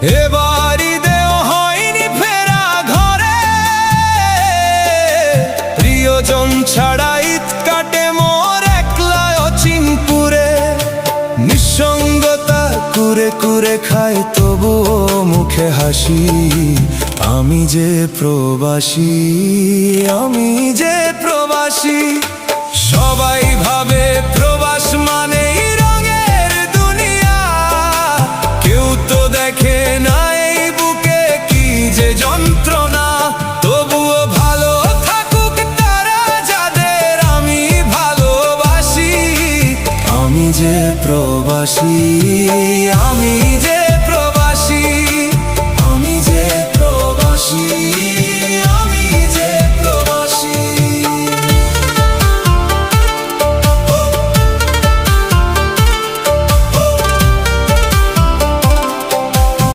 এবার ঈদেও হয়নি ফেরা ঘরে, প্রিয়জন ছাড়া ঈদ কাটে মোর একলা অচিনপুরে। নিঃসঙ্গতা কুরে কুরে খায় তবুও মুখে হাসি, আমি যে প্রবাসী, আমি যে প্রবাসী। সবাই ভাবে প্রবাস মানেই রঙের দুনিয়া, কেউ তো দেখে না এই বুকে কি যে যন্ত্রণা। তবুও ভালো থাকুক তারা যাদের আমি ভালোবাসি, আমি যে প্রবাসী, আমি